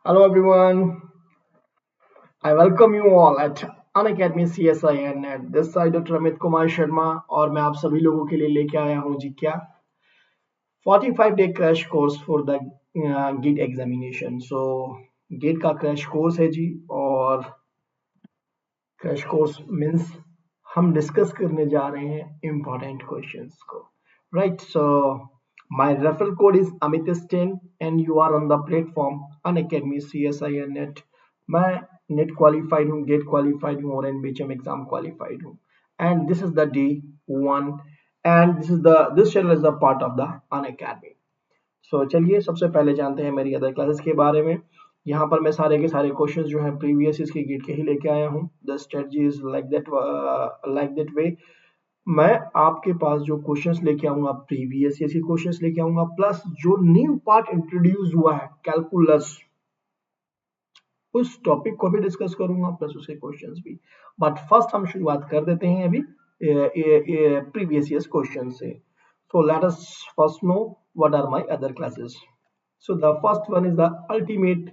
Hello everyone, I welcome you all at Unacademy CSI and at this side Dr. Amit Kumar Sharma और मैं आप सभी लोगों के लिए लेके आया हूँ जी क्या 45 day crash course for the GATE examination. So GATE का क्रैश कोर्स है जी और क्रैश कोर्स मीन्स हम डिस्कस करने जा रहे हैं इम्पोर्टेंट क्वेश्चंस को, right. So my referral code is अमित10 and you are on the platform Unacademy CSIR NET. मैं नेट क्वालिफाइड हूँ, गेट क्वालिफाइड हूँ और एनबीएचएम एग्जाम क्वालिफाइड हूँ and this is the day 1 and this channel is the part of the Unacademy. So चलिए सबसे पहले जानते हैं मेरी अदर क्लासेस के बारे में। यहाँ पर मैं सारे के सारे क्वेश्चंस जो है प्रीवियस इसके गेट के ही लेके आया हूँ। The strategy is like that way. मैं आपके पास जो क्वेश्चंस लेके आऊंगा प्रीवियस ईयर के क्वेश्चंस लेके आऊंगा प्लस जो न्यू पार्ट इंट्रोड्यूस हुआ है कैलकुलस, उस टॉपिक को भी डिस्कस करूंगा प्लस उसके क्वेश्चंस भी। बट फर्स्ट हम शुरुआत कर देते हैं अभी प्रीवियस ईयर क्वेश्चन से। So let us first know what are my other classes. So the first one is the ultimate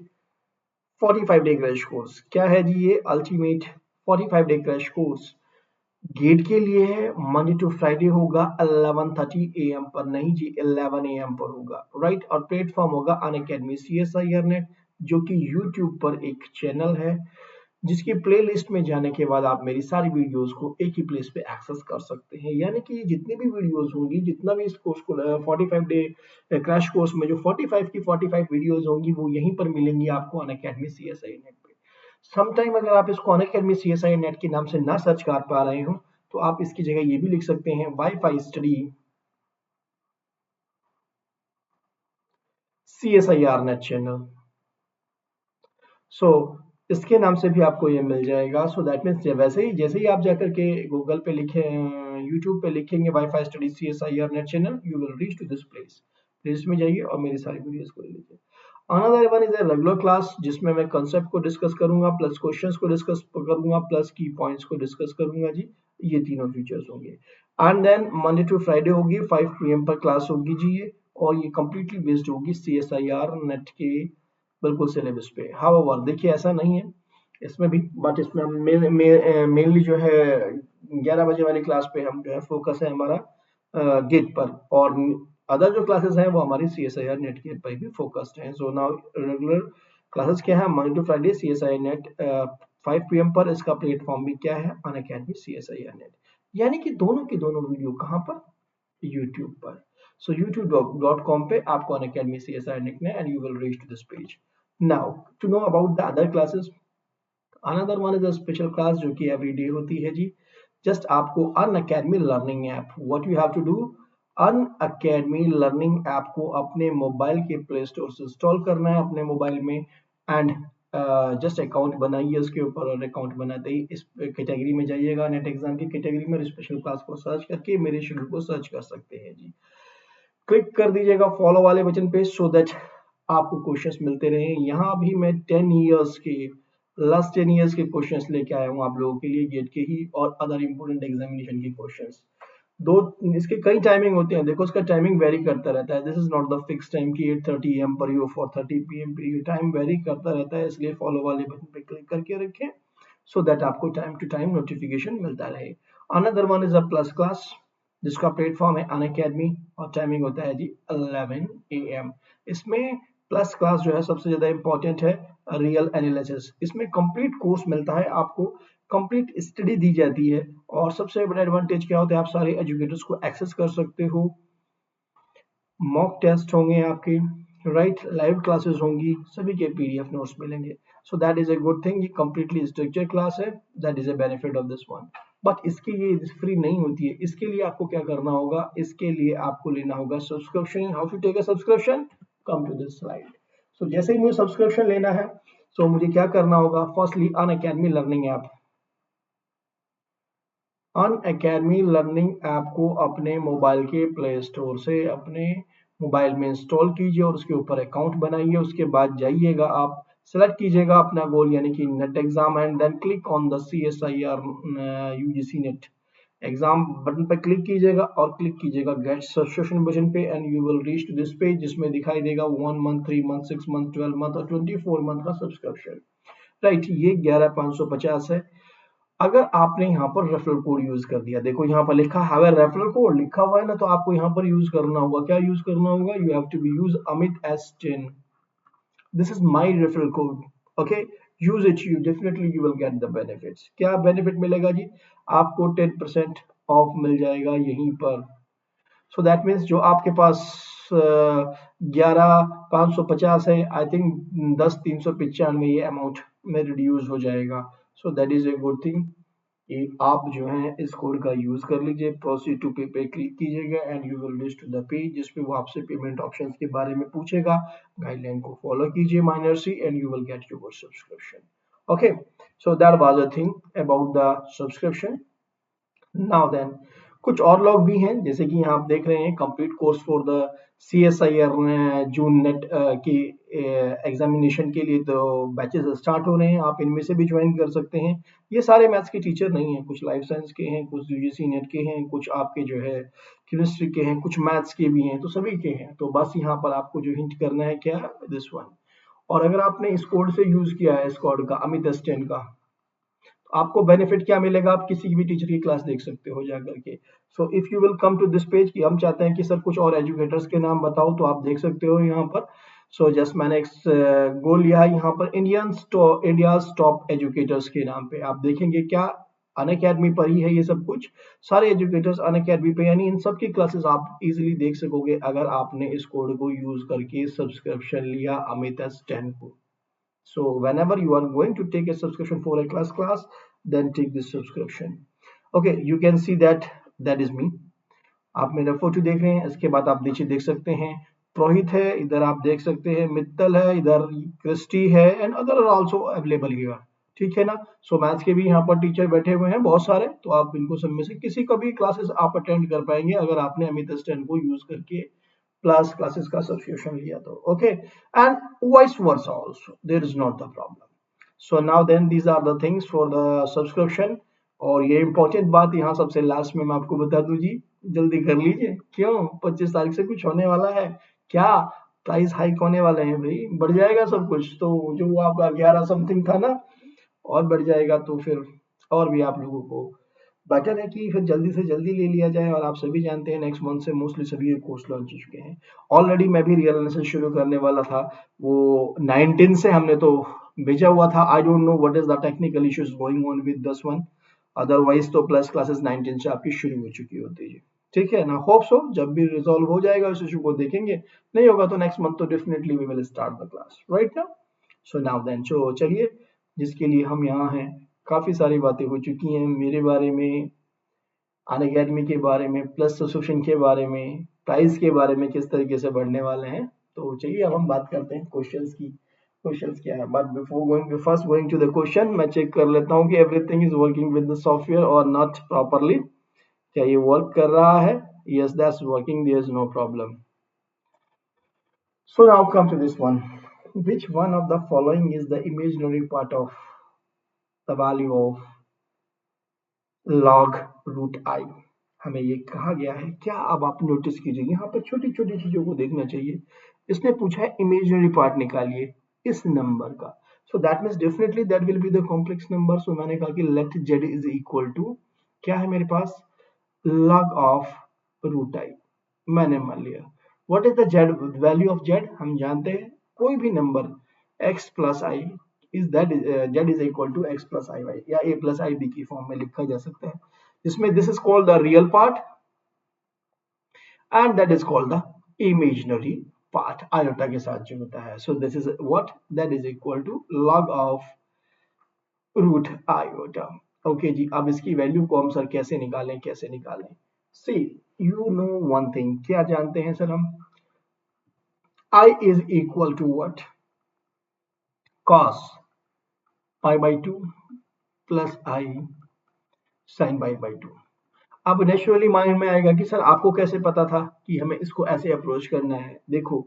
45 day crash course. क्या है जी ये ultimate 45 day crash course? GATE के लिए है, मंडे टू फ्राइडे होगा 11:30 AM पर, नहीं जी 11 AM पर होगा, राइट। और प्लेटफॉर्म होगा अनअकैडमी CSIR नेट, जो कि यूट्यूब पर एक चैनल है जिसकी प्लेलिस्ट में जाने के बाद आप मेरी सारी वीडियोस को एक ही प्लेस पे एक्सेस कर सकते हैं। यानी कि जितनी भी वीडियोस होंगी, जितना भी इस कोर्स को 45 डे क्रैश कोर्स में जो 45 की 45 वीडियोस होंगी वो यहीं पर मिलेंगी आपको अनअकैडमी CSI नेट पे। समटाइम अगर आप इसको अनअकैडमी CSI नेट के नाम से ना सर्च कर पा रहे हो तो आप इसकी जगह ये भी लिख सकते हैं wifi study CSIR NET channel. So इसके नाम से भी आपको ये मिल जाएगा। सो दैट मीन्स वैसे ही जैसे ही आप जाकर के गूगल पे लिखे, यूट्यूब पे लिखेंगे wifi study CSIR NET channel, you will reach to this place. Place में जाइए और मेरी सारी वीडियोस को ले लीजिए। Another one is a regular class जिसमें मैं कंसेप्ट को डिस्कस करूंगा प्लस क्वेश्चंस को डिस्कस करूंगा प्लस की पॉइंट्स को डिस्कस करूंगा जी। ये तीनों फीचर्स होंगे and then Monday to Friday होगी 5 PM पर क्लास होगी जी ये, और ये कंप्लीटली बेस्ड होगी CSIR नेट के बिल्कुल सिलेबस पे। हाउएवर देखिए ऐसा नहीं है इसमें भी, बट इसमें हम मेनली जो है 11 बजे वाली क्लास पे हम जो है फोकस है हमारा गेट पर, और अदर जो क्लासेस हैं वो हमारी CSIR नेट गेट पर भी फोकस्ड हैं। सो नाउ रेगुलर क्लासेस क्या है, Monday to Friday CSIR NET 5 PM पर। इसका प्लेटफॉर्म भी क्या है, अनअकैडमी CSIR नेट। यानी कि दोनों की दोनों वीडियो कहाँ पर, यूट्यूब पर। सो youtube.com पे आपको अनअकैडमी CSIR लिखना है and you will reach to this page. Now to know about the other classes, another one is a special class जो कि एवरी डे होती है जी। जस्ट आपको Unacademy learning app, what you have to do, Unacademy learning app को अपने mobile के play store से इंस्टॉल करना है अपने मोबाइल में एंड जस्ट अकाउंट बनाइए उसके ऊपर, और अकाउंट बनाते ही इस कैटेगरी में जाइएगा, नेट एग्जाम की कैटेगरी में, स्पेशल क्लास को सर्च करके मेरे शेड्यूल को सर्च कर सकते हैं जी। क्लिक कर दीजिएगा फॉलो वाले बटन पे सो दैट आपको क्वेश्चंस मिलते रहे। यहाँ भी मैं 10 इयर्स के लास्ट 10 इयर्स के क्वेश्चंस लेके आया हूँ आप लोगों के लिए, गेट के ही और अदर इंपोर्टेंट एग्जामिनेशन के क्वेश्चंस। दो इसके कई टाइमिंग होते हैं, देखो इसका टाइमिंग वेरी करता रहता है। This is not the fix time की 8:30 AM पर यू 4:30 PM पे, ये टाइम वेरी करता रहता है, इसलिए फॉलो वाले बटन पे क्लिक करके रखें सो दैट आपको टाइम टू टाइम नोटिफिकेशन मिलता रहे। Another one is a plus class जिसका प्लेटफॉर्म है अनअकैडमी और टाइमिंग होता है जी 11 AM। इसमें प्लस क्लास जो है सबसे ज्यादा इंपॉर्टेंट है रियल एनालिसिस। इसमें कंप्लीट कोर्स मिलता है आपको, कंप्लीट स्टडी दी जाती है, और सबसे बड़ा एडवांटेज क्या होता है, आप सारे एजुकेटर्स को एक्सेस कर सकते हो, मॉक टेस्ट होंगे आपके, राइट, लाइव क्लासेस होंगी, सभी के PDF नोट्स मिलेंगे। सो that is a good thing, ये कंप्लीटली स्ट्रक्चर क्लास है, that is a benefit of this one. But इसके लिए फ्री नहीं होती है, इसके लिए आपको क्या करना होगा, इसके लिए आपको लेना होगा subscription. How to take a subscription, come to this slide. So जैसे ही मुझे सब्सक्रिप्शन लेना है, सो मुझे क्या करना होगा, firstly Unacademy learning app, Unacademy learning app को अपने मोबाइल के प्ले स्टोर से अपने मोबाइल में इंस्टॉल कीजिए और उसके ऊपर अकाउंट बनाइए। उसके बाद जाइएगा आप, सेलेक्ट कीजिएगा अपना गोल यानी कि NET exam and then click on the CSIR UGC NET exam button पर क्लिक कीजिएगा और क्लिक कीजिएगा गेट सब्सक्रिप्शन बटन पे and you will reach to this page जिसमें दिखाई देगा 1 मंथ, 3 मंथ, 6 मंथ, 12 मंथ और 24 मंथ का सब्सक्रिप्शन। राइट, ये 11550 है। अगर आपने यहाँ पर रेफरल कोड यूज कर दिया, देखो यहाँ पर लिखा है रेफरल कोड लिखा हुआ है ना, तो आपको यहाँ पर यूज करना होगा, क्या यूज करना होगा, you have to be use Amit S10। This is my referral code, okay, use it, you definitely you will get the benefits. क्या बेनिफिट मिलेगा जी, आपको 10% ऑफ मिल जाएगा यहीं पर। सो दैट मीन्स जो आपके पास 11,550 है, आई थिंक 10,395 ये अमाउंट में रिड्यूस हो जाएगा। सो that is a good thing कि आप जो है इस कोड का यूज कर लीजिए। प्रोसीड टू पे पे क्लिक कीजिएगा and you will reach to the page जिसपे वो आपसे पेमेंट ऑप्शंस के बारे में पूछेगा। गाइडलाइन को फॉलो कीजिए माइनर सी and you will get your subscription. Okay, so that was a thing about the subscription. Now then कुछ और लोग भी हैं, जैसे कि यहाँ आप देख रहे हैं complete course for the CSIR June net की एग्जामिनेशन के लिए तो बैचेस स्टार्ट हो रहे हैं, आप इनमें से भी ज्वाइन कर सकते हैं। ये सारे मैथ्स के टीचर नहीं हैं, कुछ लाइफ साइंस के हैं, कुछ UGC नेट के हैं, कुछ आपके जो है केमिस्ट्री के हैं, कुछ मैथ्स के भी हैं, तो सभी के हैं। तो बस यहाँ पर आपको जो हिंट करना है क्या, दिस वन। और अगर आपने इस कोड से यूज किया है, इस कोड का अमित S10 का, आपको बेनिफिट क्या मिलेगा, आप किसी भी टीचर की क्लास देख सकते हो जाकर के। So if you will come to this page कि हम चाहते हैं कि सर कुछ और एजुकेटर्स के नाम बताओ, तो आप देख सकते हो यहाँ पर। सो जस्ट मैंने एक गोल लिया है यहाँ पर इंडिया टॉप एजुकेटर्स के नाम पे। आप देखेंगे क्या अनअकैडमी पर ही है ये सब कुछ, सारे एजुकेटर्स अनअकैडमी पे, यानी इन सब की क्लासेस आप इजीली देख सकोगे अगर आपने इस कोड को यूज करके सब्सक्रिप्शन लिया अमित S10 को। So whenever you are going to take a subscription for a class, then take this subscription. Okay, you can see that is me. आप मेरा फोटो देख रहे हैं, इसके बाद आप नीचे देख सकते हैं प्रोहित है, इधर आप देख सकते हैं मित्तल है, इधर क्रिस्टी है and other are also available here. ठीक है ना। सो मैथ्स के भी यहाँ पर टीचर बैठे हुए हैं बहुत सारे, तो आप इनको सब में से किसी का भी क्लासेस आप अटेंड कर पाएंगे अगर आपने अमित S10 को यूज करके प्लस क्लासेस का सब्सक्रिप्शन लिया तो। Okay, and vice versa also, there is not the problem. So now then these are the things for the subscription. और ये इंपॉर्टेंट बात यहाँ सबसे लास्ट में मैं आपको बता दूं जी, जल्दी कर लीजिए, क्यों 25 तारीख से कुछ होने वाला है क्या, प्राइस हाइक होने वाले हैं भाई, बढ़ जाएगा सब कुछ। तो जो आपका 11 समथिंग था ना, और बढ़ जाएगा, तो फिर और भी आप लोगों को बेटर है कि फिर जल्दी से जल्दी ले लिया जाए। और आप सभी जानते हैं नेक्स्ट मंथ से मोस्टली सभी ये कोर्स लॉन्च हो चुके हैं। ऑलरेडी मैं भी रियल एनालिसिस शुरू करने वाला था, वो 19 से हमने तो भेजा हुआ था। I don't know what is the technical issues going on with this one, otherwise तो प्लस क्लासेस 19 से आपकी शुरू हो चुकी होती है। ठीक है ना, होप सो जब भी रिजॉल्व हो जाएगा उस इशू को देखेंगे, नहीं होगा तो नेक्स्ट मंथ तो definitely we will start the class, right ना। सो नाउ देन, सो चलिए, जिसके लिए हम यहाँ हैं, काफी सारी बातें हो चुकी हैं मेरे बारे में, अनअकैडमी के बारे में, प्लस सब्सक्रिप्शन के बारे में, प्राइस के बारे में, किस तरीके से बढ़ने वाले हैं। तो चलिए अब हम बात करते हैं क्वेश्चंस की। क्वेश्चंस क्या है, but first going to the question, मैं चेक कर लेता हूँ कि everything is working with the software और नॉट प्रॉपरली। क्या ये वर्क कर रहा है? Yes, that's working, there is no problem. So now come to this one, which one of the following is the imaginary part of the value of log root I? हमें ये कहा गया है क्या, अब आप नोटिस कीजिए यहाँ पर छोटी छोटी चीजों को देखना चाहिए। इसने पूछा है इमेजिनरी पार्ट निकालिए इस नंबर का। So that means definitely that will be the complex number. So मैंने कहा कि let z is equal to, क्या है मेरे पास, log ऑफ रूट आई, मैंने मान लिया। What is the z value of z, हम जानते हैं कोई भी number x plus i is that z is equal to x plus i y, या a प्लस आई बी की फॉर्म में लिखा जा सकता है, जिसमें this is called the real part and that is called the imaginary part, iota के साथ जो होता है। So this is what, that is equal to log of root iota. Okay जी, अब इसकी वैल्यू को हम सर कैसे निकालें, कैसे निकालें। सी यू नो वन थिंग, क्या जानते हैं सर हम, I is equal to what, cos pi by 2 plus I sin pi by 2। अब नेचुरली माइंड में आएगा कि सर आपको कैसे पता था कि हमें इसको ऐसे अप्रोच करना है। देखो,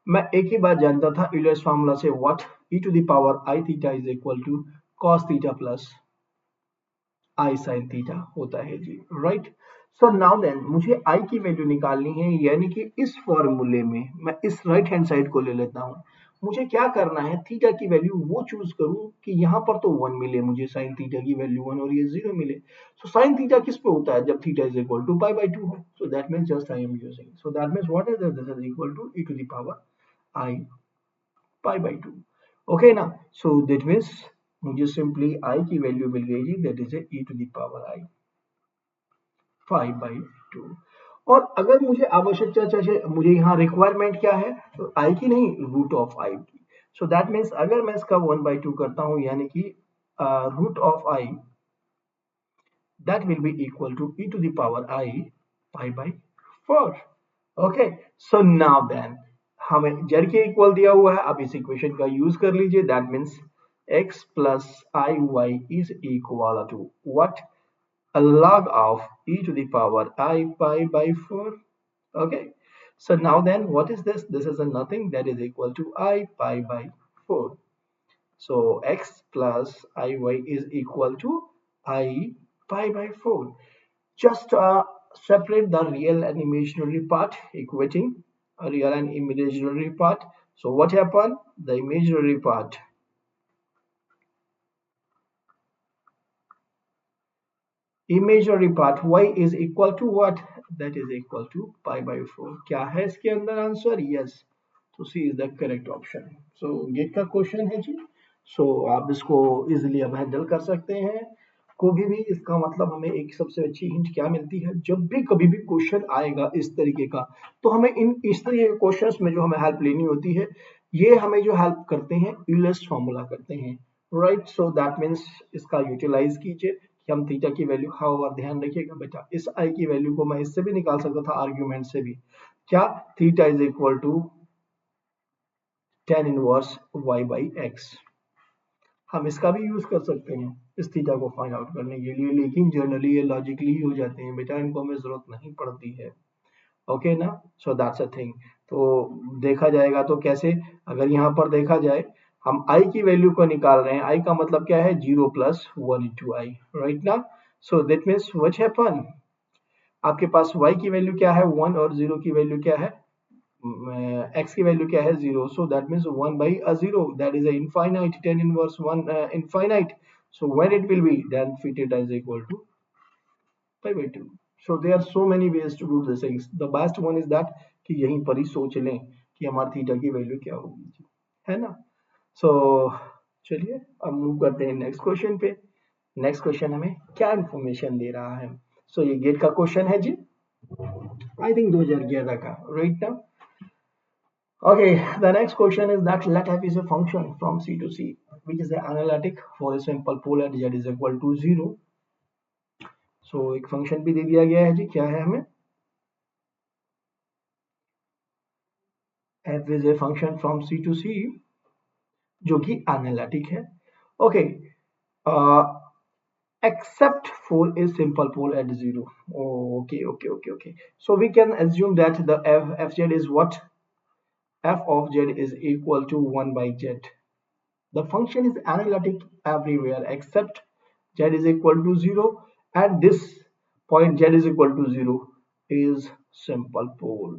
मैं एक ही बात जानता था यूलर्स फार्मूला से, what, e to the power I theta is equal to cos theta plus I sine theta होता है जी, राइट। सो नाउ देन मुझे आई की वैल्यू निकालनी है, यानी कि इस फॉर्मूले में मैं इस राइट हैंड साइड को ले लेता हूँ। मुझे क्या करना है, थीटा की वैल्यू वो चूज करूं कि यहाँ पर तो 1 मिले मुझे, साइन थीटा की वैल्यू 1 और ये 0 मिले। सो साइन थीटा किस पे होता है, जब theta is equal to pi by 2 हो। So that means just I am using, so that means what is this is equal to e to the power i pi by 2। Okay ना, so that means मुझे simply i की value मिल गई जी, that is e to the power i 5/2। और अगर मुझे आवश्यकता चाहिए, मुझे यहाँ रिक्वायरमेंट क्या है, तो आई की नहीं, रूट ऑफ आई की। सो दैट मीन्स अगर मैं इसका 1/2 करता हूँ, यानी कि root of i that will be equal to e to the power i pi by 4। Okay, so now then हमें जेड के इक्वल दिया हुआ है, अब इस इक्वेशन का यूज कर लीजिए, that means x plus i y is equal to what, a log of e to the power I pi by 4. Okay, so now then what is this, this is a nothing, that is equal to I pi by 4. So x plus iy is equal to I pi by 4. Just separate the real and imaginary part, equating a real and imaginary part. So what happened, the imaginary part, imaginary part y is equal to what, that is equal to pi by 4। क्या है इसके अंदर answer, yes, तो C is the correct option. So GATE का question है जी। सो आप इसको इजीली अब हैंडल कर सकते हैं। कभी भी इसका मतलब हमें एक सबसे अच्छी हिंट क्या मिलती है, जब भी कभी भी क्वेश्चन आएगा इस तरीके का, तो हमें इस तरीके के क्वेश्चंस में जो हमें हेल्प लेनी होती है, ये हमें जो हेल्प करते हैं यूलर्स फॉर्मूला करते हैं, राइट। सो दैट मीन्स इसका यूटिलाइज कीजिए कि हम थीटा की वैल्यू, हाँ, और ध्यान रखिएगा बेटा, इस आई की वैल्यू को मैं इससे भी निकाल सकता था, आर्ग्यूमेंट से भी, क्या, theta is equal to tan inverse y by x. हम इसका भी यूज कर सकते हैं इस थीटा को फाइंड आउट करने के लिए, लेकिन जनरली ये लॉजिकली ही हो जाते हैं बेटा, इनको हमें जरूरत नहीं पड़ती है। ओके ना, सो दैट्स अ थिंग। तो देखा जाएगा तो कैसे, अगर यहाँ पर देखा जाए, हम i की वैल्यू को निकाल रहे हैं, i का मतलब क्या है, 0 प्लस 1 इंटू आई, राइट ना। So that means what happen, आपके पास y की वैल्यू क्या है 1 और 0 की वैल्यू क्या है, x की वैल्यू क्या है 0, सो that means 1 by a 0, that is a infinite, tan inverse 1 infinite, so when it will be, then theta is equal to pi by 2। so there are so many ways to do this things, the best one is that कि यहीं पर ही सोच लें कि हमारी theta की value क्या होगी, है ना। सो चलिए अब मूव करते हैं नेक्स्ट क्वेश्चन पे। नेक्स्ट क्वेश्चन हमें क्या इंफॉर्मेशन दे रहा है, सो ये गेट का क्वेश्चन है जी, आई थिंक 2011 का, राइट ना। Okay, the next question is that let f is a function from C to C, which is the analytic for a simple pole at z is equal to 0। So एक function भी दे दिया गया है जी, क्या है हमें, f is a function from C to C जो कि एनालिटिक है। Okay, except for a simple pole at 0। Okay, so we can assume that the fz is what, f of z is equal to 1 by z। The function is analytic everywhere except z is equal to 0, and this point z is equal to 0 is simple pole।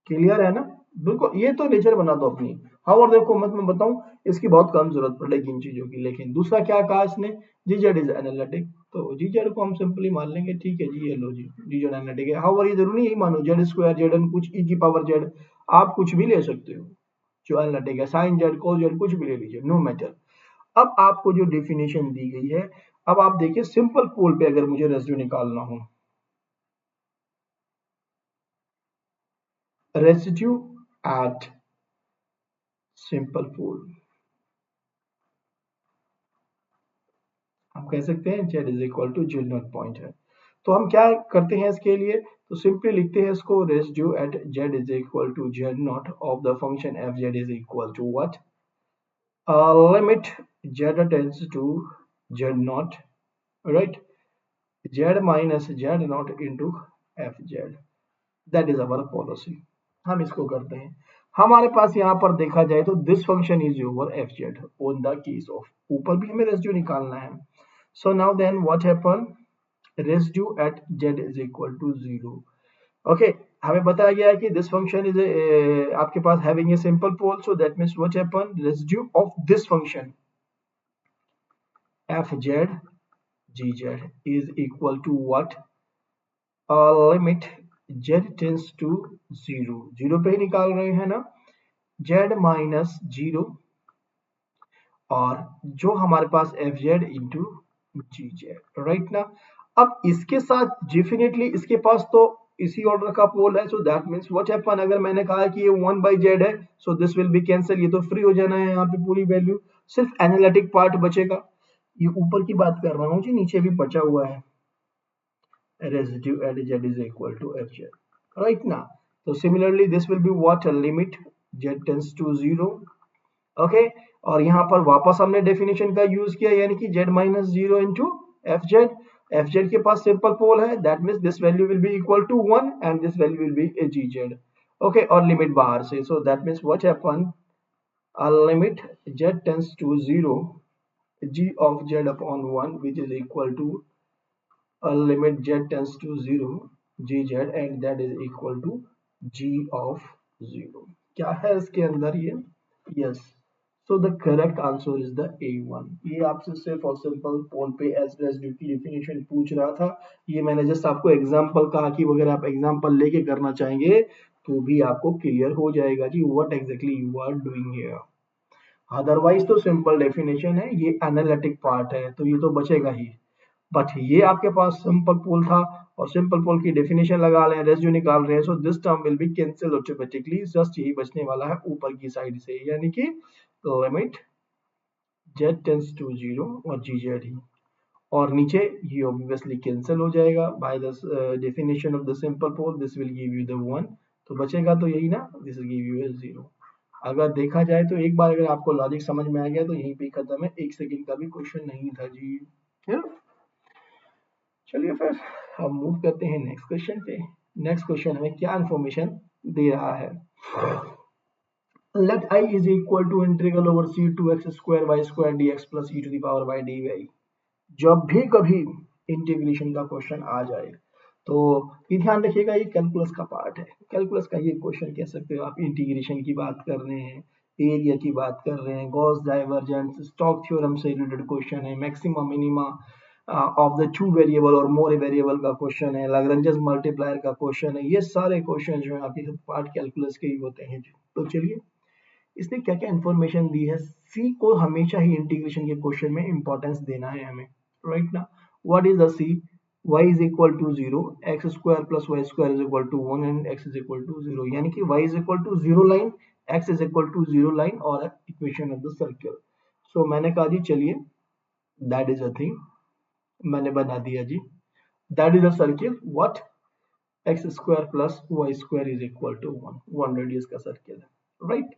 Clear है ना, बिल्कुल, ये तो nature बना दो अपनी। हाँ, और देखो मैं बताऊं, इसकी बहुत कम जरूरत पड़ेगी इन चीजों की, लेकिन दूसरा क्या कहा इसने, जी जेड इज एनालिटिक, तो जी जेड को हम सिंपली मान लेंगे, ठीक है जी, ये लो जी, जी जेड एनालिटिक है। हाँ, और ये जरूरी नहीं मानो जेड स्क्वायर जेड एन कुछ ई की पावर जेड, आप कुछ भी ले सकते हो जो एनालिटिक है, साइन जेड कोस जेड कुछ भी ले लीजिए, नो मैटर। अब आपको जो डेफिनेशन दी गई है, अब आप देखिए सिंपल पोल पे अगर मुझे रेसिड्यू निकालना हो, रेसिड्यू एट सिंपल पोल, हम कह सकते हैं z is equal to z not point है। तो हम क्या करते हैं इसके लिए, तो सिंपली लिखते हैं इसको, residue at z is equal to z not of the function f z is equal to what, limit z tends to z not, right, z minus z not into F z, that is our policy. हम इसको करते हैं, हमारे पास यहाँ पर देखा जाए तो this function is over f z on the case of, ऊपर भी हमें रेसिड्यू निकालना है. So now then what happen, residue at z is equal to 0. Okay, हमें बताया गया है कि दिस फंक्शन इज आपके पास having a simple pole, so that means what happen, residue of this function f z g z is equal to what, limit z tends to 0, 0 पे ही निकाल रहे हैं ना, z माइनस 0 और जो हमारे पास एफ जेड इंटू जी जेड, राइट ना. अब इसके साथ डेफिनेटली इसके पास तो इसी ऑर्डर का पोल है, सो दैट मींस व्हाट हैपन, अगर मैंने कहा कि ये 1 बाई जेड है, so this will be cancel, ये तो फ्री हो जाना है यहाँ पे पूरी वैल्यू, सिर्फ एनालिटिक पार्ट बचेगा. ये ऊपर की बात कर रहा हूँ जी, नीचे भी बचा हुआ है, residue at z is equal to fz, right now. So similarly this will be what, a limit z tends to 0. Okay, और यहाँ पर वापस हमने डेफिनेशन का यूज किया, यानी कि z minus 0 into F Z. F Z के पास सिंपल पोल है, that means this value will be equal to 1 and this value will be a G Z. Okay, और लिमिट बाहर से, so that means what happen, a limit z tends to 0 g of z upon 1 which is equal to a limit z tends to 0 gz and that is equal to g of 0. क्या है इसके अंदर ये, yes, so the correct answer is the A1. ये आपसे सिर्फ और simple पोल पे एज रेसिड्यू की डेफिनेशन पूछ रहा था, ये मैंने जस्ट आपको एग्जांपल कहा कि अगर आप एग्जांपल लेके करना चाहेंगे तो भी आपको क्लियर हो जाएगा जी what exactly you are doing here. Otherwise तो सिंपल डेफिनेशन है, ये एनालिटिक पार्ट है तो ये तो बचेगा ही, बट ये आपके पास सिंपल पोल था और सिंपल पोल की डेफिनेशन लगा रहे हैं, रेसिड्यू निकाल रहे हैं, so this term will be cancel automatically, just यही बचने वाला है ऊपर की साइड से, यानी कि लिमिट z टेंड्स टू 0 और gz ही, और नीचे ये ऑब्वियसली कैंसिल हो जाएगा by the definition of the simple pole, this will give you the 1, तो बचेगा तो यही ना, दिस विल गिव यू 0. अगर देखा जाए तो एक बार अगर आपको लॉजिक समझ में आ गया तो यहीं पे खत्म है, एक सेकंड का भी क्वेश्चन नहीं था जी. चलिए फिर हम मूव करते हैं नेक्स्ट क्वेश्चन पे. नेक्स्ट क्वेश्चन हमें क्या इंफॉर्मेशन दे रहा है, let I is equal to integral over c to x square y square dx plus e to the power by dy. जब भी कभी इंटीग्रेशन का क्वेश्चन आ जाए तो ये ध्यान रखिएगा, ये कैलकुलस का पार्ट है, कैलकुलस का ये क्वेश्चन कह सकते हो आप. इंटीग्रेशन की बात कर रहे हैं, एरिया की बात कर रहे हैं, गॉस डाइवर्जेंस, स्टोक्स थ्योरम से रिलेटेड क्वेश्चन है, maxima minima of the two variable और मोर वेरिएबल का क्वेश्चन है, लाग्रेंज मल्टीप्लायर का क्वेश्चन है, ये सारे क्वेश्चन जो है आपके पार्ट कैलकुलस के ही होते हैं. तो चलिए इसने क्या क्या इन्फॉर्मेशन दी है, सी को हमेशा ही इंटीग्रेशन के क्वेश्चन में इंपॉर्टेंस देना है हमें, राइट ना. What is the C, y is equal to 0, x square plus y square is equal to 1 and x is equal to 0, यानी कि y is equal to 0 line, x is equal to 0 line और equation of the circle. सो मैंने कहा जी चलिए that is a thing, मैंने बना दिया जी, that is a circle, what, x square plus y square is equal to 1 radius का circle है, right.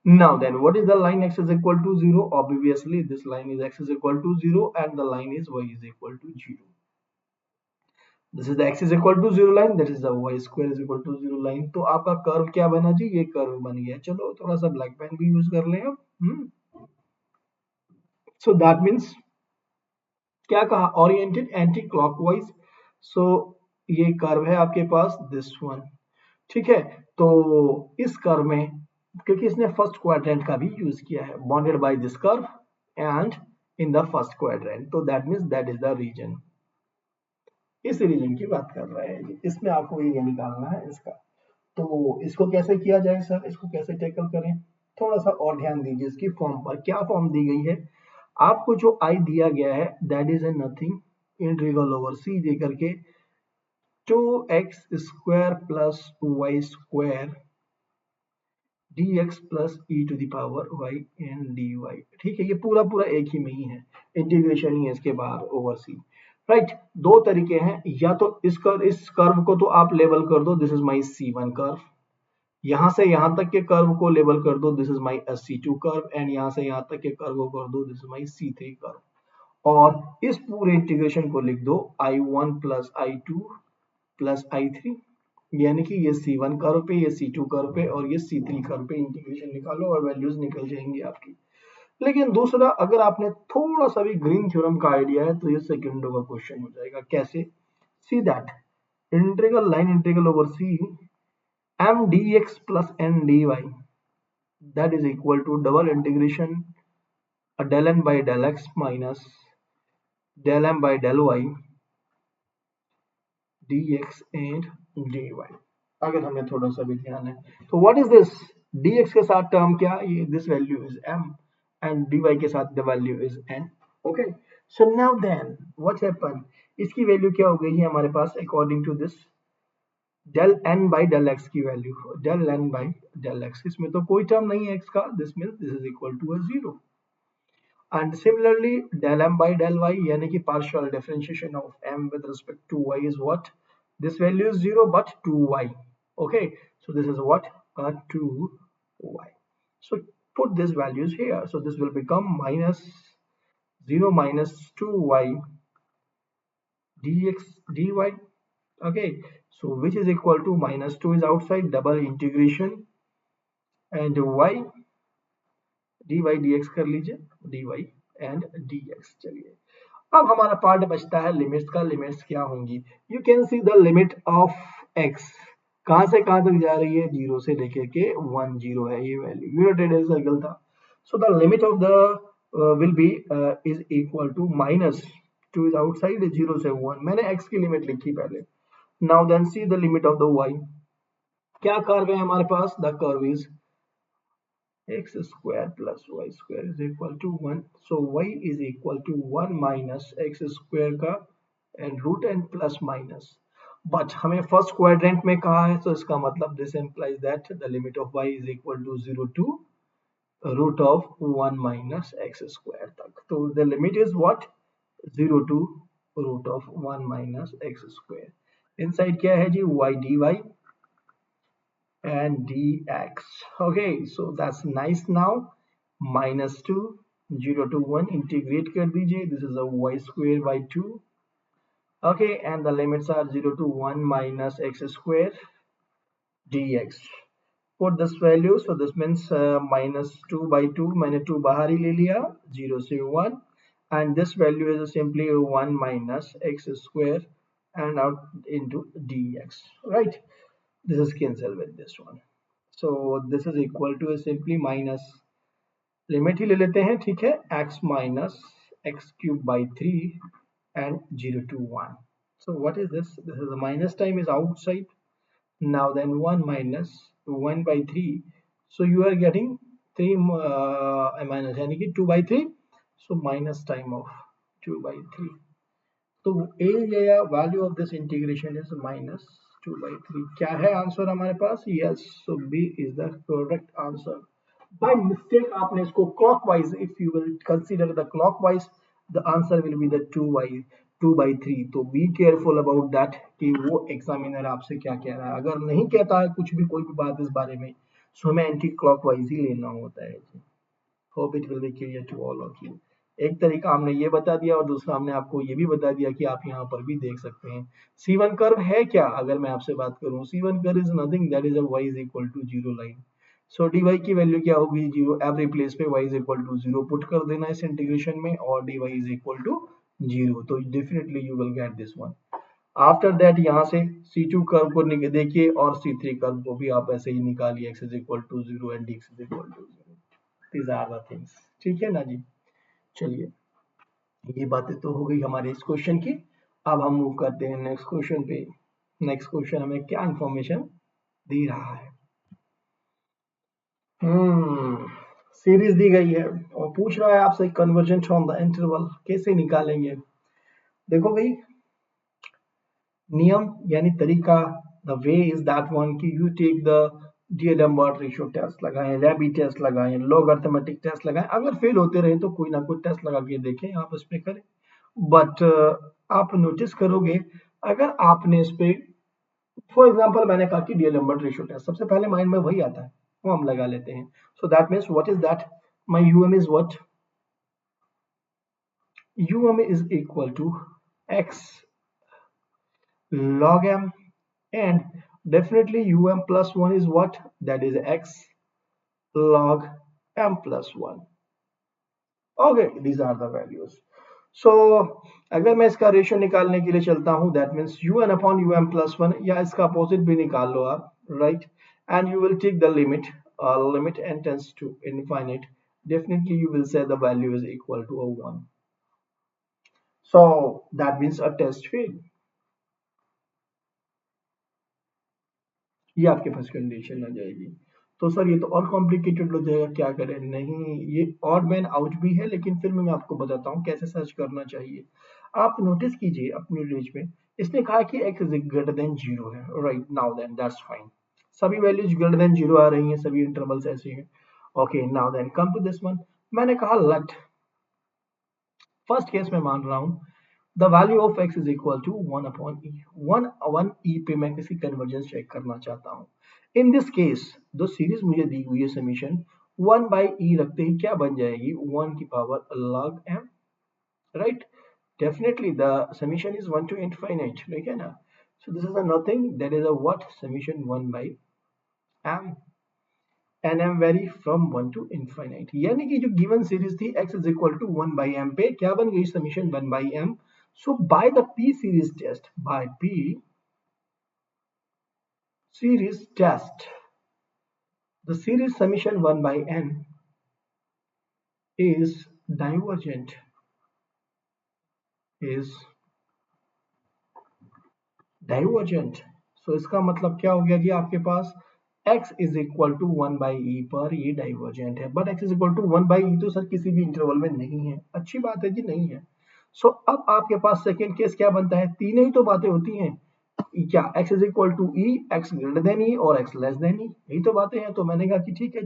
Now then, what is the line x is equal to 0? Obviously, this line is x is equal to 0 and the line is y is equal to 0. This is the x is equal to 0 line, that is the y square is equal to 0 line. तो आपका curve क्या बना जी, ये curve बन गया. चलो थोड़ा सा ब्लैक पेन भी यूज कर लें अब. So that means क्या कहा, ओरिएंटेड एंटी क्लॉकवाइज. सो ये कर्व है आपके पास दिस वन, ठीक है. तो इस कर्व में क्योंकि इसने फर्स्ट क्वाड्रेंट का भी यूज किया है, bounded by this curve and in the first quadrant, तो that means that is the region. इस रीजन की बात कर रहे हैं, इसमें आपको ये निकालना है इसका. तो इसको कैसे किया जाए सर, इसको कैसे टैकल करें, थोड़ा सा और ध्यान दीजिए इसकी फॉर्म पर. क्या फॉर्म दी गई है आपको, जो आई दिया गया है that is a nothing integral over C दे करके 2x square plus y square dx plus e to the power y and dy. ठीक है, ये पूरा पूरा एक ही में ही है, इंटीग्रेशन ही है इसके बाहर ओवर सी, राइट. दो तरीके हैं, या तो इस कर्व को तो आप लेवल कर दो, this is my C1 curve, यहां से यहां तक के कर्व को लेवल कर दो, this is my SC2 curve, and यहां से यहां तक के कर्व को कर दो, this is my C3 curve. और इस पूरे इंटीग्रेशन को लिख दो I1 plus I2 plus I3 यानी कि ये C1 कर्व पे, ये C2 कर्व पे और ये C3 कर्व पे इंटीग्रेशन निकालो और वैल्यूज निकल जाएंगी आपकी। लेकिन दूसरा, अगर आपने थोड़ा सा भी ग्रीन थ्योरम का आइडिया है तो ये सेकंडों का क्वेश्चन हो जाएगा। कैसे? See that integral line integral over C m dx plus n dy, that is equal to double integration del n by del x minus del m by del y dx and dy। अगर हमें थोड़ा सा भी ध्यान है तो what is this, dx के साथ टर्म क्या, ये this value is m and dy के साथ the value is n। Okay, so now then what happen, इसकी वैल्यू क्या हो गई है हमारे पास according to this del n by del x की value, del n by del x, इसमें तो कोई टर्म नहीं है x का, this means this is equal to a zero. And similarly del m by del y, यानी कि partial differentiation of m with respect to y is what, this value is 0 but 2y। okay, so this is what, 2y। so put these values here, so this will become minus 0 minus 2y dx dy। okay, so which is equal to minus 2 is outside, double integration and y dy dx कर लीजिए, dy and dx। चलिए अब हमारा part बचता है limits का। Limits क्या होंगी, you can see the limit of x कहां से कहां तक जा रही है, 0 से लेकर के 1, 0 है ये वैल्यू, यूनिट सर्कल था। So the limit of the will be is equal to minus 2 is outside, 0 से 1, मैंने x की लिमिट लिखी पहले। Now then see the limit of the y, क्या कर्व है हमारे पास, the curve is x square plus y square is equal to 1, so y is equal to 1 minus x square का and root n plus minus, but हमें first quadrant में कहा है, तो इसका मतलब this implies that the limit of y is equal to 0 to root of 1 minus x square तक। तो the limit is what, 0 to root of 1 minus x square। Inside क्या है जी, y dy and dx। okay, so that's nice। now minus 2, 0 to 1 integrate कर दीजिए, this is a y square by 2। okay, and the limits are 0 to 1 minus x square dx। put this value, so this means minus 2 by 2, मैंने 2 बाहर ही ले लिया, 0 से 1, and this value is simply 1 minus x square and out into dx, right? This is cancel with this one, so this is equal to simply minus, limit ही ले लेते हैं, ठीक है, x minus x cube by 3 and 0 to 1। so what is this, this is the minus time is outside, now then 1 minus 1 by 3, so you are getting 3 minus यानी कि 2 by 3, so minus time of 2 by 3, तो area value of this integration is minus 2 by 3। क्या है answer हमारे पास, yes, so B is the correct answer. By mistake आपने इसको clockwise, if you will consider the clockwise, the answer will be the 2 by 3। तो be careful about that कि वो examiner आपसे क्या कह रहा है। अगर नहीं कहता है कुछ भी, कोई भी बात इस बारे में, सो हमें एंटी क्लॉकवाइज ही लेना होता है। Hope it will be clear to all of you. एक तरीका हमने ये बता दिया और दूसरा हमने आपको ये भी बता दिया कि आप यहाँ पर भी देख सकते हैं। C1 कर्व है क्या, अगर मैं आपसे बात करूं, C1 curve is nothing, that is a y is equal to 0 line. So dy की वैल्यू क्या होगी, 0, एवरी प्लेस पे y is equal to 0 put कर देना इस इंटीग्रेशन में, और dy इज इक्वल टू 0, तो definitely you will get this one. After that यहाँ से C2 कर्व को देखिए और C3 कर्व को भी आप ऐसे ही निकालिए, x is equal to 0 and dx is equal to 0। These are the things, ठीक है ना जी। चलिए, ये बातें तो हो गई हमारे इस क्वेश्चन की। अब हम मूव करते हैं नेक्स्ट क्वेश्चन पे। नेक्स्ट क्वेश्चन हमें क्या इंफॉर्मेशन दे रहा है, सीरीज दी गई है और पूछ रहा है आपसे कन्वर्जेंट फ्रॉम द इंटरवल कैसे निकालेंगे। देखो भाई, नियम यानी तरीका, the way is that one कि you take the D'Alembert ratio test लगाएं, रैबी टेस्ट लगाएं, लॉगरिथमेटिक टेस्ट लगाएं, अगर फेल होते रहे तो कोई ना कोई टेस्ट लगा के देखें, आप इस पे करें। बट आप नोटिस करोगे, अगर आपने इस पे, फॉर एग्जांपल मैंने कहा कि डीएलएम्बर्ट रेशियो टेस्ट, सबसे पहले माइंड में वही आता है, वो हम लगा लेते हैं। So that means what is that, my UM is what, UM is equal to X log m, and Definitely um plus 1 is what? That is x log m plus 1. Okay, these are the values. So अगर मैं इसका ratio निकालने के लिए चलता हूँ, that means un upon um plus 1, या इसका अपोजिट भी निकाल लो आप, right? And you will take the limit n tends to infinite. Definitely you will say the value is equal to a 1. So that means a test fail. ये आपके पास condition आ जाएगी। तो sir ये तो और कॉम्प्लिकेटेड हो जाएगा, क्या करें? नहीं, ये ऑड मैन आउट भी है, लेकिन फिर मैं आपको बताता हूँ कैसे सर्च करना चाहिए। आप नोटिस कीजिए अपनी रेंज में, इसने कहा कि x इज ग्रेटर देन 0 है, right? Now then that's fine, सभी वैल्यूज ग्रेटर देन 0 आ रही हैं, सभी इंटरवल्स ऐसे हैं। Okay, now then come to this one. मैंने कहा लेट, फर्स्ट केस में मान रहा हूँ the value of x is equal to 1 upon e। 1 e पे मैं किसी कन्वर्जेंस चेक करना चाहता हूँ। इन दिस केस जो सीरीज मुझे दी हुई है समीशन 1 बाई e रखते ही क्या बन जाएगी? 1 की power log m, right? Definitely the summation is 1 to infinite, ठीक है ना? So this is a nothing, that is a what? Summation 1 by m, and m vary from 1 to infinite। यानी कि जो गिवन सीरीज थी x is equal to 1 by m पे क्या बन गई? Summation 1 by m। So by the p series test, by p series test, the series summation 1 by n is divergent, is divergent। So इसका मतलब क्या हो गया जी? आपके पास x is equal to 1 by e पर ये डाइवर्जेंट है, but x is equal to 1 by e तो सर किसी भी इंटरवल में नहीं है। अच्छी बात है जी, नहीं है। सो अब आपके पास सेकेंड केस क्या बनता है? तीनों ही तो बातें होती हैं, क्या x is equal to e, x greater than e और x लेस देन ई, यही तो बातें हैं। तो मैंने कहा कि ठीक है,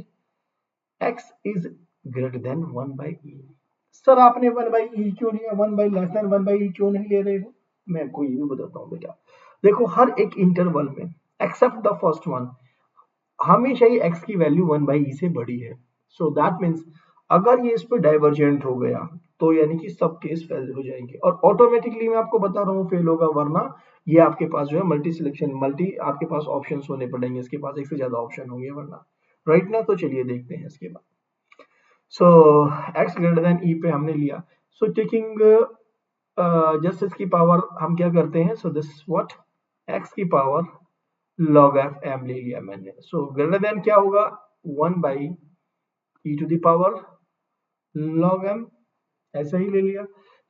x is greater than 1 by E. Sir आपने 1 बाई ई क्यों लिया? 1 by less than 1 by E क्यों नहीं ले रहे हो? मैं आपको ये भी बताता हूँ बेटा। देखो हर एक इंटरवल में एक्सेप्ट द फर्स्ट वन हमेशा ही x की वैल्यू 1 बाई ई से बड़ी है। सो दैट मीन्स अगर ये इस पर डाइवर्जेंट हो गया तो यानी कि सब केस फेल हो जाएंगे, और ऑटोमेटिकली मैं आपको बता रहा हूँ फेल होगा, वरना ये आपके पास जो है मल्टी सिलेक्शन, मल्टी आपके पास ऑप्शन होने पड़ेंगे, इसके पास एक से ज्यादा ऑप्शन होंगे वरना, राइट ना? तो चलिए देखते हैं इसके बाद। सो x ग्रेटर देन e पे हमने लिया। सो टेकिंग जस्ट इसकी पावर हम क्या करते हैं? So this what? x की पावर log f m ले लिया मैंने। सो ग्रेटर देन क्या होगा? 1 by e to the power log m, ऐसा ही ले लिया।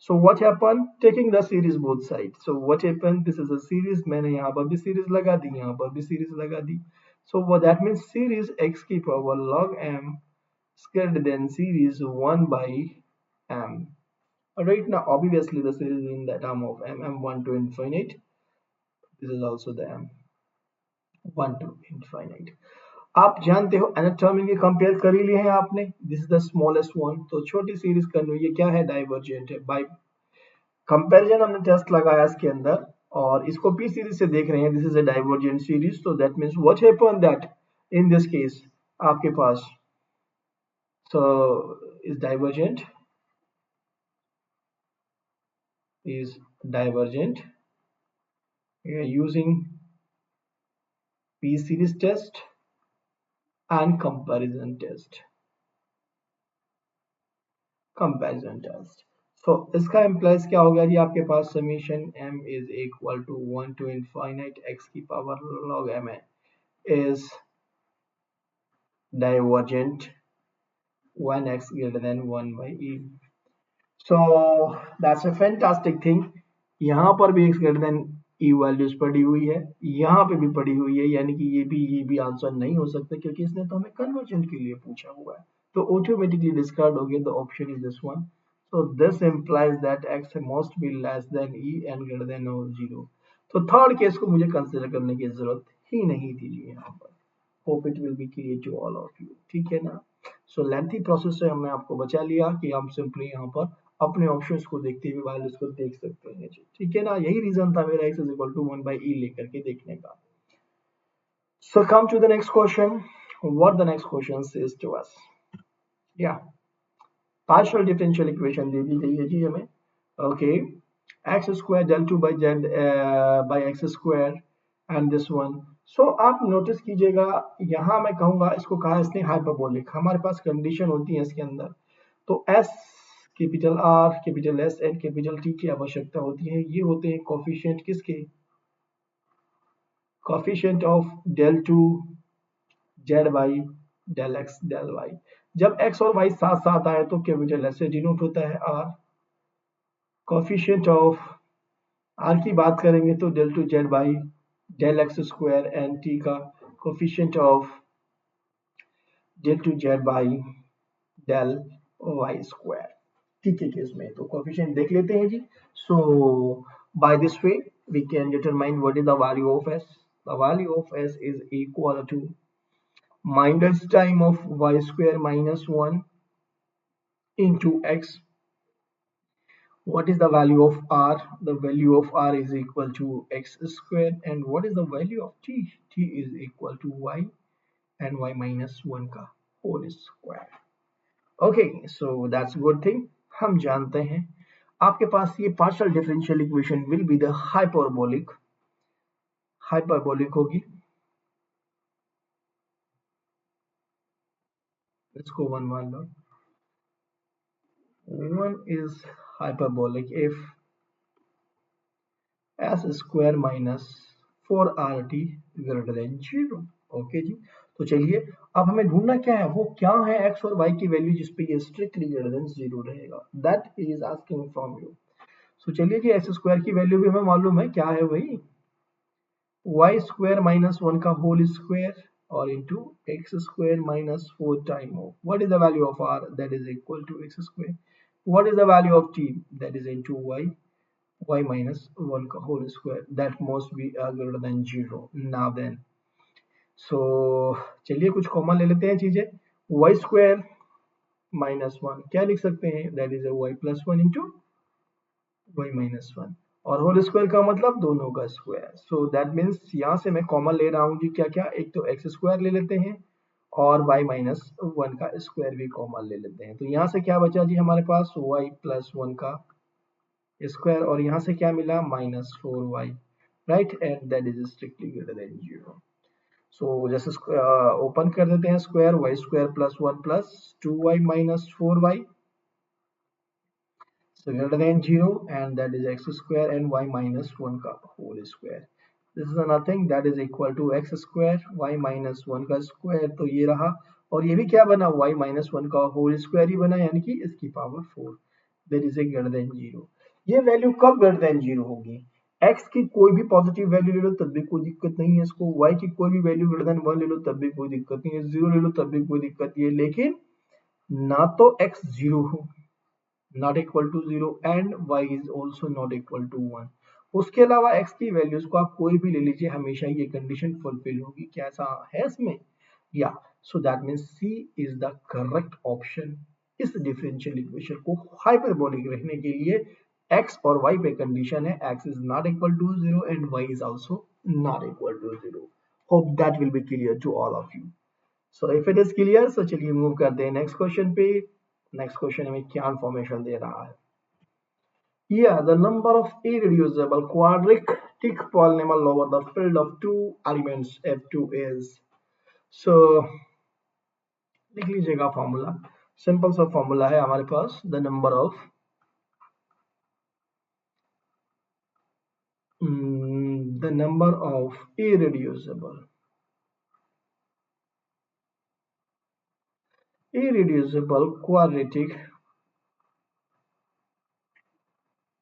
So what happen? Taking the series both side. So what happen? This is a series, मैंने यहाँ पर भी सीरीज लगा दी, यहाँ पर भी सीरीज लगा दी। So that means series x की power log m greater than series 1 by m। Right now, obviously the series in the term of m1 to infinite. This is also the m1 to infinite। आप जानते हो anatomy के compare कर ही लिए हैं आपने। This is the smallest one, तो छोटी सीरीज कर लो, ये क्या है? डाइवर्जेंट है। बाय कंपैरिजन हमने टेस्ट लगाया इसके अंदर, और इसको पी सीरीज से देख रहे हैं, this is a divergent series. तो that means what happen that in this case आपके पास so is divergent using p series test and comparison test। so इसका implies क्या हो गया जी? आपके पास summation m is equal to 1 to infinite x की power log m is divergent when x greater than 1 by e। so that's a fantastic thing। यहाँ पर भी x ग्रेटर देन ई वैल्यूज पड़ी हुई है, यहाँ पे भी पड़ी हुई है, यानी कि ये भी आंसर नहीं हो सकता, क्योंकि इसने तो हमें कन्वर्जेंट के लिए पूछा हुआ है। तो ऑटोमेटिकली डिस्कार्ड हो गया, the option is this one. So this implies that x must be less than e and greater than और 0। तो थर्ड केस को मुझे कंसीडर करने की जरूरत ही नहीं थी जी यहाँ पर। Hope it will be clear to all of you, ठीक है ना? सो लेंथी प्रोसेस से हमने आपको बचा लिया कि हम सिंपली यहाँ पर अपने ऑप्शंस को देखते हुए वैल्यूज को देख सकते हैं, ठीक है ना? यही रीजन था मेरा x is equal to 1 by e लेकर के देखने का। So come to the next question. What the next question says to us? या पार्शियल डिफरेंशियल इक्वेशन दे दी गई है जी हमें। Okay, x square del 2 by z by x square and this one सो आप नोटिस कीजिएगा, यहाँ मैं कहूंगा इसको कहा इसने हाइपरबोलिक। हमारे पास कंडीशन होती है इसके अंदर, तो S, capital R, capital S and capital T की आवश्यकता होती है। ये होते हैं कोफिशिएंट किसके, coefficient of del two Z by del X del Y. जब एक्स और वाई साथ साथ आए तो कैपिटल एस से डिनोट होता है आर। कोफिशिएंट ऑफ आर की बात करेंगे तो del two Z by del x square, and t का coefficient of del two Z by del y square. ठीक है केस में तो कोफिशिएंट देख लेते हैं जी। So by this way we can determine what is the value of s. The value of s is equal to minus time of y square minus 1 into x. What is the value of r? The value of r is equal to x square. And what is the value of t? T is equal to y and y minus 1 का whole square. Okay, so that's a good thing. हम जानते हैं आपके पास ये partial differential equation will be the hyperbolic होगी। इसको one मान लो। One is hyperbolic if s square minus 4rt greater than 0। Okay जी, तो चलिए अब हमें ढूंढना क्या है, वो क्या है x और y की वैल्यू जिस पे ये स्ट्रिक्टली ग्रेटर देन 0 रहेगा। That is asking from you. So चलिए जी, एक्स स्क्वायर की वैल्यू भी हमें मालूम है क्या है, वही वाई स्क्वायर माइनस 1 का होल स्क्वायर और into X square minus 4 time of what is the value of R, that is equal to X square. What is the value of T, that is into Y, y minus 1 का whole square, that must be greater than 0। now then, so चलिए कुछ common ले लेते हैं चीजें। y square minus 1 क्या लिख सकते हैं, that is a y plus 1 into y minus 1, और होल स्क्वायर का मतलब दोनों का स्क्वायर। सो दैट मीन्स यहाँ से मैं कॉमन ले रहा हूँ जी क्या क्या, एक तो एक्स स्क्वायर ले लेते हैं और y माइनस 1 का स्क्वायर भी कॉमन ले लेते हैं। तो यहाँ से क्या बचा जी हमारे पास, y प्लस 1 का स्क्वायर, और यहाँ से क्या मिला, minus 4y, right, and that is strictly greater than 0। सो जैसे ओपन कर देते हैं square, Y square plus 1 plus 2y minus 4y, so greater than 0, and that is x square and y minus 1 का whole square. This is nothing, that is equal to x square y minus 1 का square, तो ये रहा, और ये भी क्या बना, y minus 1 का whole square ही बना, यानी कि इसकी power 4। that is a greater than 0। ये वैल्यू कब greater than 0 होगी, x की कोई भी पॉजिटिव वैल्यू ले लो तब भी कोई दिक्कत नहीं है इसको, y की कोई भी वैल्यू greater than 1 ले लो तब भी कोई दिक्कत नहीं है, 0 ले लो तब भी कोई दिक्कत नहीं है, लेकिन ना तो x 0 हो, not equal to 0, and y is also not equal to 1। उसके अलावा x की वैल्यूज को आप कोई भी ले लीजिए, हमेशा ये कंडीशन फुलफिल होगी। कैसा है इसमें, या so that means C is the correct option. इस डिफरेंशियल इक्वेशन को हाइपरबोलिक रहने के लिए x और y पे कंडीशन है, x is not equal to 0 and y is also not equal to 0। hope that will be clear to all of you। So if it is clear, so चलिए move करते हैं next question पे। Next question हमें क्या information दे रहा है, yeah, the number of irreducible quadratic polynomial over the field of two elements f2 is, so लिख लीजिएगा फॉर्मूला, सिंपल सा फॉर्मूला है हमारे पास, the number of the number of irreducible quadratic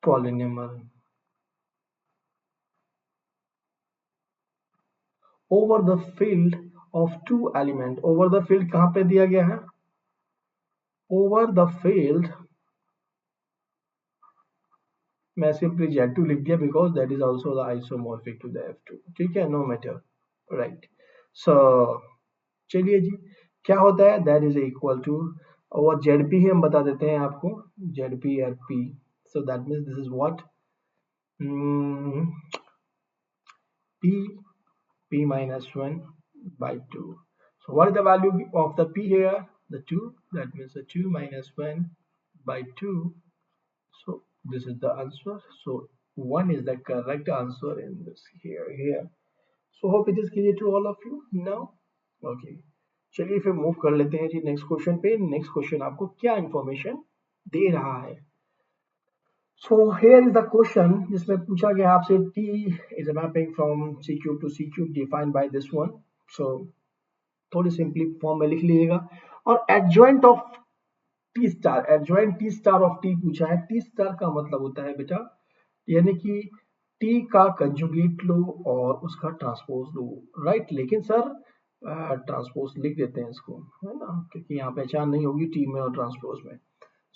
polynomial over the field of two element। over the field कहाँ पे दिया गया है, over the field मैं सिंपली Z2 लिख दिया because that is also the isomorphic to the F2। ठीक है, नो मैटर, राइट। सो चलिए जी, क्या होता है, दैट इज इक्वल टू, और ZP है हम बता देते हैं आपको, ZP at P, so that means this is what, P minus 1 by 2। so what is the value of the P here, the 2, that means the 2 minus 1 by 2। so this is the answer, so 1 is the correct answer in this here. So hope it is clear to all of you now. Okay, चलिए फिर move कर लेते हैं जी next question पे। Next question आपको क्या information दे रहा है? So here is the question जिसमें पूछा गया आपसे T is a mapping from C cube to C cube defined by this one. So थोड़ी सिंपली फॉर्म में लिख लीजिएगा। और adjoint of T star, adjoint T star of T पूछा है। टी स्टार का मतलब होता है बेटा, यानी कि टी का कंजुगेट लो और उसका ट्रांसपोज लो, राइट। लेकिन सर ट्रांसपोज लिख देते हैं इसको, है ना, क्योंकि यहाँ पहचान नहीं होगी टी में और ट्रांसपोज में।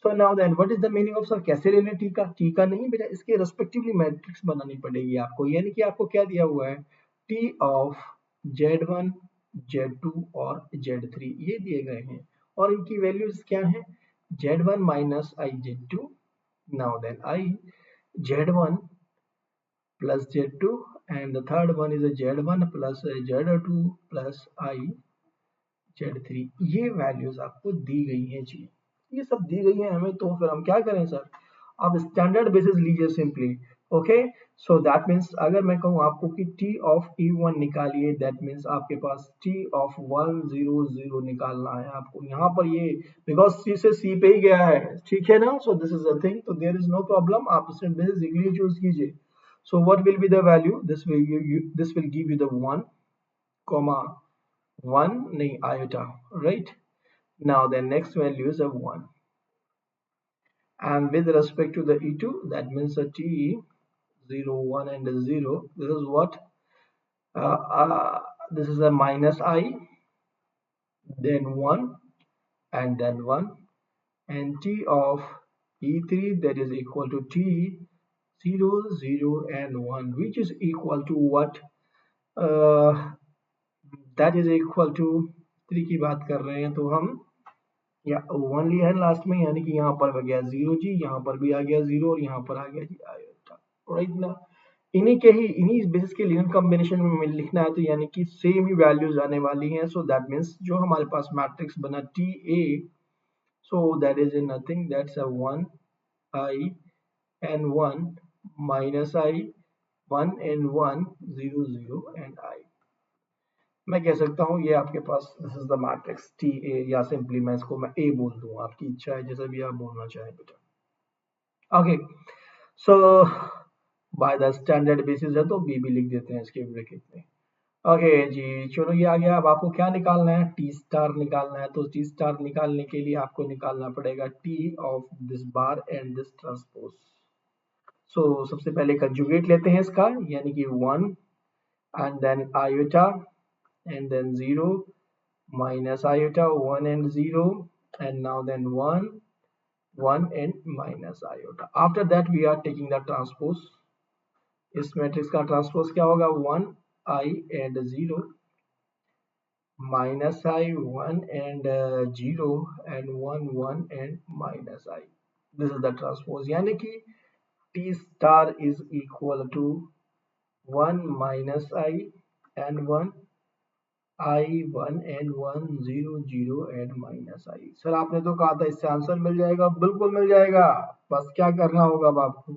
So now then what is the meaning of, sir कैसे लेना टी का? टी का नहीं बेटा, इसके रेस्पेक्टिवली मैट्रिक्स बनानी पड़ेगी आपको। यानी कि आपको क्या दिया हुआ है, टी ऑफ Z1 Z2 और Z3 ये दिए गए हैं और इनकी वैल्यूज क्या है, Z1 minus I Z2, now then I Z1 plus Z2 and the third one is a Z1 plus Z2 plus I Z3। ये वैल्यूज आपको दी गई हैं जी, ये सब दी गई हैं हमें, तो फिर हम क्या करें सर, आप स्टैंडर्ड बेसिस लीजिए simply. Okay, so that means अगर मैं कहूँ आपको कि टी ऑफ E1 निकालिए, दैट मीन्स आपके पास टी ऑफ 100 निकालना है आपको यहाँ पर, ये बिकॉज सी से सी पे ही गया है, ठीक है ना। So this is the thing, तो देयर इज नो प्रॉब्लम, आप स्टैंडर्ड बेसिस इजीली चूज कीजिए। So what will be the value? This will give you the 1 comma 1 nahi iota, right? Now the next value is a 1, and with respect to the E2, that means a T 0 1 and a 0, this is what, uh, uh, this is a minus I, then 1 and then 1, and T of E3 that is equal to T 0 0 and 1, which is equal to what, uh, that is equal to 3 की बात कर रहे हैं तो हम या 1 लिया है लास्ट में, यानी कि यहाँ पर आ गया 0 जी, यहाँ पर भी आ गया 0 और यहाँ पर आ गया जी आयोटा, राइट ना। इन्हीं बेसिस के लिनियर कॉम्बिनेशन में लिखना है, तो यानी कि सेम ही वैल्यूज आने वाली हैं। सो दैट मीन्स जो हमारे पास मैट्रिक्स बना T A, so that is nothing, that's a 1 i and 1 minus i 1 and 1 0 0 and i. मैं कह सकता हूँ ये आपके पास this is the matrix T A, या सिंपली मैं इसको मैं ए बोल दूँ, आपकी इच्छा है जैसा भी आप बोलना चाहें बेटा। Okay, so by the standard basis है तो बी भी लिख देते हैं इसके ब्रैकेट में। ओके जी, चलो ये आ गया। अब आपको क्या निकालना है, टी स्टार निकालना है। तो टी स्टार निकालने के लिए आपको निकालना पड़ेगा T of this bar and this transpose. So सबसे पहले कंजुगेट लेते हैं इसका, यानी कि 1 and then iota and then 0 minus iota 1 and 0, and now then 1 1 and minus iota। after that we are taking the transpose। इस मैट्रिक्स का transpose क्या होगा, 1 I and 0 minus I 1 and 0 and 1 1 and minus I। this is the transpose, यानी कि T star is equal to 1 minus I and 1 I1 and 1 0 0 and minus I. Sir आपने तो कहा था इससे आंसर मिल जाएगा, बिल्कुल मिल जाएगा, बस क्या करना होगा अब आपको,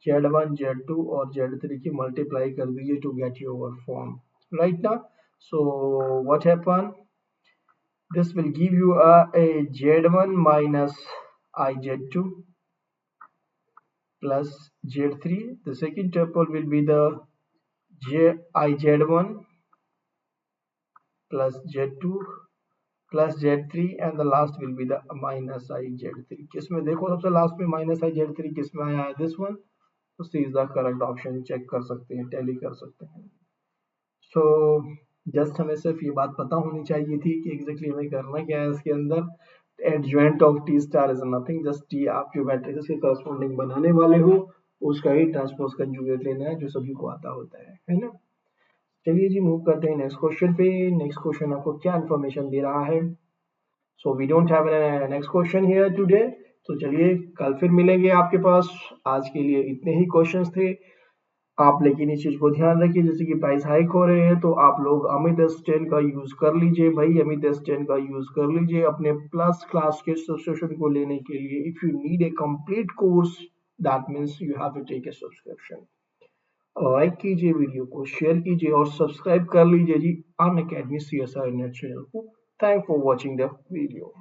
Z1 Z2 और Z3 की मल्टीप्लाई कर दीजिए to get your form, right ना। So what happen, this will give you a Z1 minus I Z2 plus Z3, the second tuple will be the I Z1 plus Z2 plus Z3 and the last will be the minus I Z3। किसमें देखो सबसे last में minus I Z3 किसमें आया है, this one, तो C is the correct option. Check कर सकते हैं, टैली कर सकते हैं। सो जस्ट हमें सिर्फ ये बात पता होनी चाहिए थी कि एग्जैक्टली हमें करना क्या है इसके अंदर। Adjoint of T star is nothing, just T आप जो मैट्रिक्स के करस्पॉन्डिंग बनाने वाले हो उसका ही ट्रांसपोज कंजुगेट लेना है, जो सभी को आता होता है ना। चलिए जी मूव करते हैं नेक्स्ट क्वेश्चन पे। नेक्स्ट क्वेश्चन आपको क्या इन्फॉर्मेशन दे रहा है, so we don't have next question here today. तो चलिए कल फिर मिलेंगे आपके पास, आज के लिए इतने ही क्वेश्चंस थे आप, लेकिन इस चीज को ध्यान रखिए जैसे कि प्राइस हाइक हो रहे हैं तो आप लोग अमित S10 का यूज कर लीजिए भाई, अमित S10 का यूज कर लीजिए अपने प्लस क्लास के सब्सक्रिप्शन को लेने के लिए। If you need a complete course that means you have to take a subscription. Like कीजिए वीडियो को, शेयर कीजिए और सब्सक्राइब कर लीजिए जी Unacademy CSIR NET channel को। Thank for watching the video.